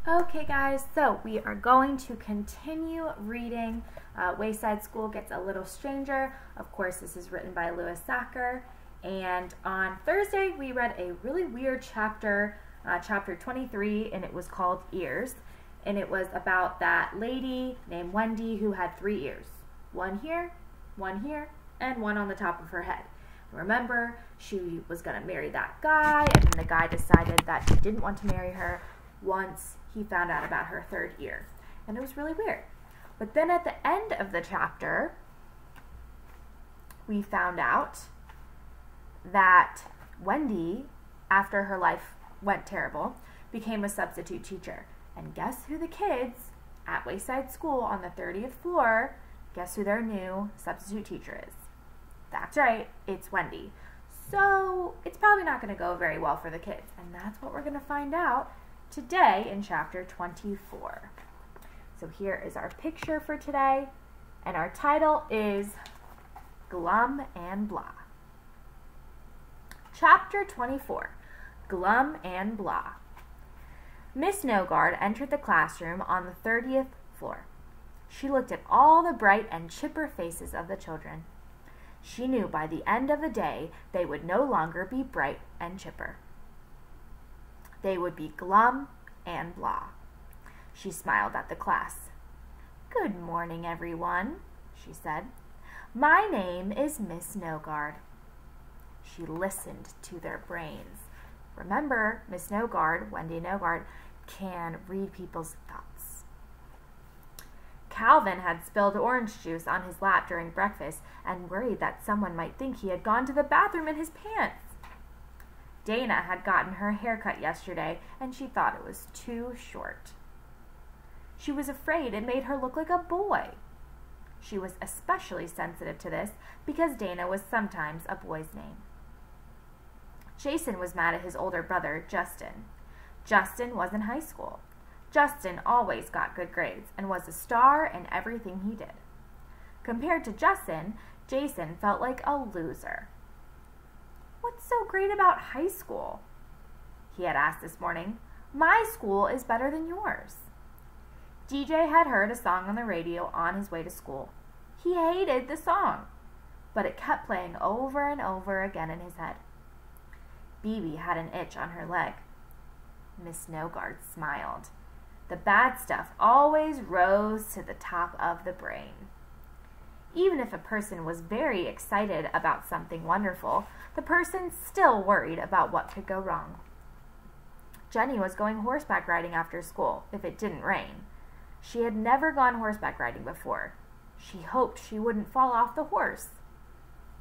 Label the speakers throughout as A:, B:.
A: Okay guys, so we are going to continue reading Wayside School Gets a Little Stranger. Of course, this is written by Lewis Sacker. And on Thursday, we read a really weird chapter, chapter 23, and it was called Ears. And it was about that lady named Wendy who had 3 ears. One here, and one on the top of her head. Remember, she was going to marry that guy, and then the guy decided that he didn't want to marry her once he found out about her 3rd ear. And it was really weird. But then at the end of the chapter, we found out that Wendy, after her life went terrible, became a substitute teacher. And guess who the kids at Wayside School on the 30th floor, guess who their new substitute teacher is? That's right, it's Wendy. So it's probably not going to go very well for the kids. And that's what we're going to find out today in chapter 24. So here is our picture for today, and our title is Glum and Blah. Chapter 24, Glum and Blah. Miss Nogard entered the classroom on the 30th floor. She looked at all the bright and chipper faces of the children. She knew by the end of the day they would no longer be bright and chipper. They would be glum and blah. She smiled at the class. "Good morning, everyone," she said. "My name is Miss Nogard." She listened to their brains. Remember, Miss Nogard, Wendy Nogard, can read people's thoughts. Calvin had spilled orange juice on his lap during breakfast and worried that someone might think he had gone to the bathroom in his pants. Dana had gotten her hair cut yesterday, and she thought it was too short. She was afraid it made her look like a boy. She was especially sensitive to this because Dana was sometimes a boy's name. Jason was mad at his older brother, Justin. Justin was in high school. Justin always got good grades and was a star in everything he did. Compared to Justin, Jason felt like a loser. "What's so great about high school?" he had asked this morning. "My school is better than yours." DJ had heard a song on the radio on his way to school. He hated the song, but it kept playing over and over again in his head. Bibi had an itch on her leg. Miss Nogard smiled. The bad stuff always rose to the top of the brain. Even if a person was very excited about something wonderful, the person still worried about what could go wrong. Jenny was going horseback riding after school, if it didn't rain. She had never gone horseback riding before. She hoped she wouldn't fall off the horse.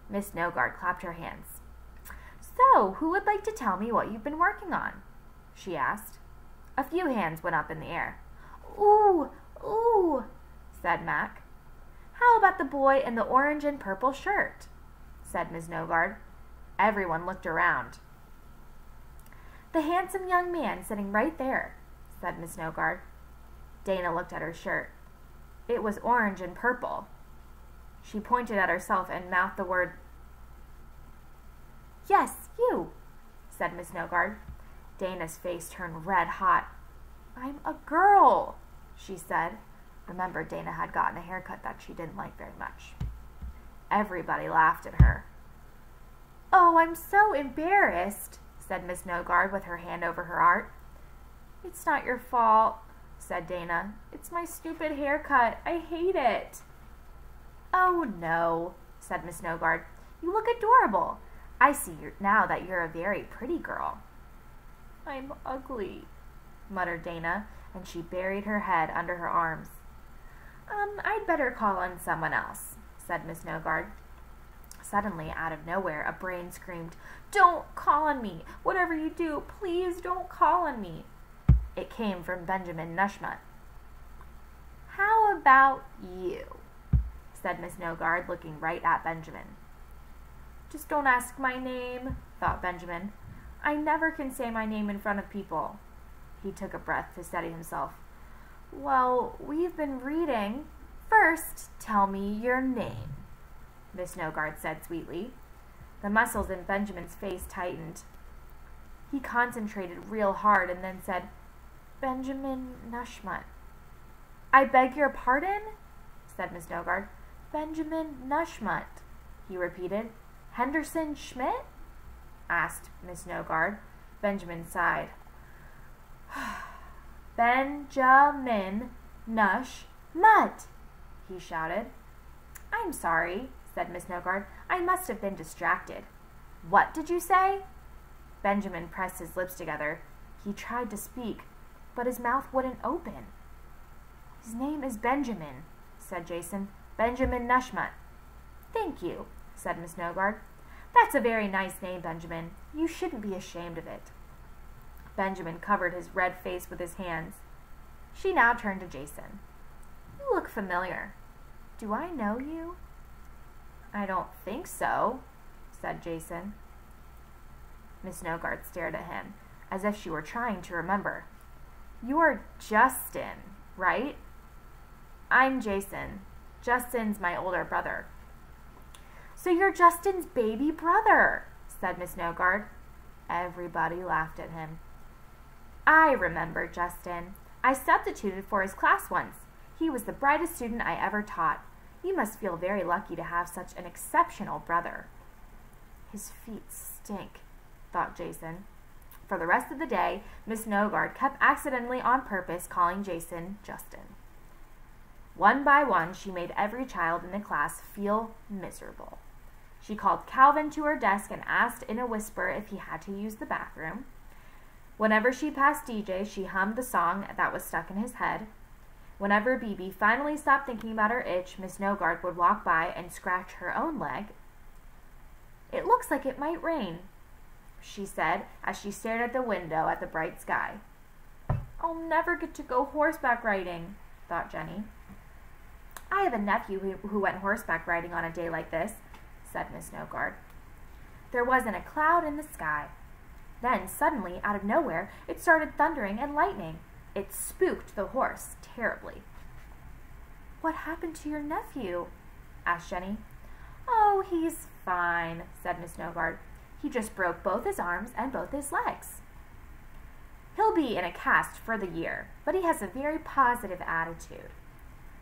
A: Miss Nogard clapped her hands. "So, who would like to tell me what you've been working on?" she asked. A few hands went up in the air. "Ooh, ooh," said Mac. "How about the boy in the orange and purple shirt?" said Miss Nogard. Everyone looked around. "The handsome young man sitting right there," said Miss Nogard. Dana looked at her shirt. It was orange and purple. She pointed at herself and mouthed the word. "Yes, you," said Miss Nogard. Dana's face turned red hot. "I'm a girl," she said. Remember, Dana had gotten a haircut that she didn't like very much. Everybody laughed at her. "Oh, I'm so embarrassed," said Miss Nogard with her hand over her heart. "It's not your fault," said Dana. "It's my stupid haircut. I hate it." "Oh, no," said Miss Nogard. "You look adorable. I see now that you're a very pretty girl." "I'm ugly," muttered Dana, and she buried her head under her arms. I'd better call on someone else," said Miss Nogard. Suddenly, out of nowhere, a brain screamed, "Don't call on me! Whatever you do, please don't call on me!" It came from Benjamin Nushmut. "How about you?" said Miss Nogard, looking right at Benjamin. "Just don't ask my name," thought Benjamin. "I never can say my name in front of people." He took a breath to steady himself. "Well, we've been reading. First, tell me your name," Miss Nogard said sweetly. The muscles in Benjamin's face tightened. He concentrated real hard and then said, Benjamin Nushmut. I beg your pardon? Said Miss Nogard. Benjamin Nushmut, he repeated. Henderson Schmidt? Asked Miss Nogard. Benjamin sighed. Benjamin Nushmut, he shouted. I'm sorry, said Miss Nogard. I must have been distracted. What did you say? Benjamin pressed his lips together. He tried to speak, but his mouth wouldn't open. His name is Benjamin, said Jason. Benjamin Nushmut. Thank you, said Miss Nogard. That's a very nice name, Benjamin. You shouldn't be ashamed of it. Benjamin covered his red face with his hands. She now turned to Jason. You look familiar. Do I know you? I don't think so, said Jason. Miss Nogard stared at him, as if she were trying to remember. You are Justin, right? I'm Jason. Justin's my older brother. So you're Justin's baby brother, said Miss Nogard. Everybody laughed at him. I remember Justin. I substituted for his class once. He was the brightest student I ever taught. You must feel very lucky to have such an exceptional brother. His feet stink, thought Jason. For the rest of the day, Miss Nogard kept accidentally on purpose calling Jason Justin. One by one, she made every child in the class feel miserable. She called Calvin to her desk and asked in a whisper if he had to use the bathroom. Whenever she passed DJ, she hummed the song that was stuck in his head. Whenever BB finally stopped thinking about her itch, Miss Nogard would walk by and scratch her own leg. It looks like it might rain, she said as she stared at the window at the bright sky. I'll never get to go horseback riding, thought Jenny. I have a nephew who went horseback riding on a day like this, said Miss Nogard. There wasn't a cloud in the sky. Then, suddenly, out of nowhere, it started thundering and lightning. It spooked the horse terribly. What happened to your nephew? Asked Jenny. Oh, he's fine, said Miss Nogard. He just broke both his arms and both his legs. He'll be in a cast for the year, but he has a very positive attitude.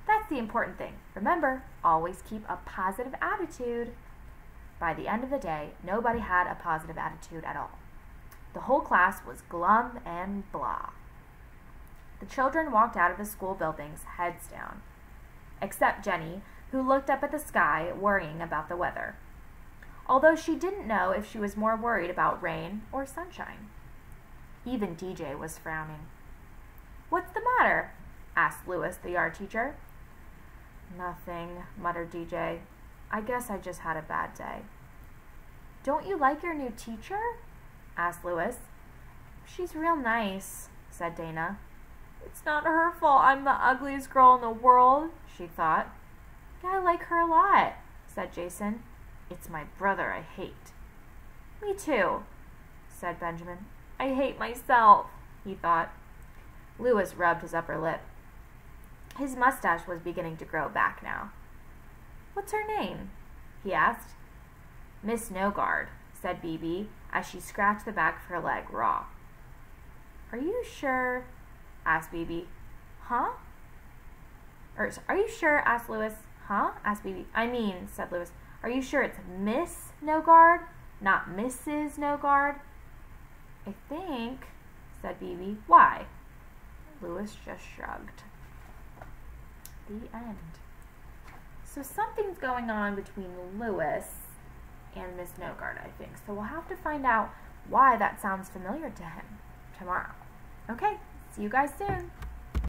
A: That's the important thing. Remember, always keep a positive attitude. By the end of the day, nobody had a positive attitude at all. The whole class was glum and blah. The children walked out of the school buildings, heads down, except Jenny, who looked up at the sky, worrying about the weather, although she didn't know if she was more worried about rain or sunshine. Even DJ was frowning. What's the matter? Asked Louis, the art teacher. Nothing, muttered DJ. I guess I just had a bad day. Don't you like your new teacher? Asked Louis. She's real nice, said Dana. It's not her fault I'm the ugliest girl in the world, she thought. Yeah, I like her a lot, said Jason. It's my brother I hate. Me too, said Benjamin. I hate myself, he thought. Louis rubbed his upper lip. His mustache was beginning to grow back now. What's her name? He asked. Miss Nogard, said BB, as she scratched the back of her leg raw. Are you sure? Asked BB. Huh? Are you sure? Asked Louis. Huh? Asked BB. I mean, said Louis, are you sure it's Miss Nogard, not Mrs. Nogard? I think, said BB. Why? Louis just shrugged. The end. So something's going on between Louis and Miss Nogard, I think. So we'll have to find out why that sounds familiar to him tomorrow. Okay, see you guys soon.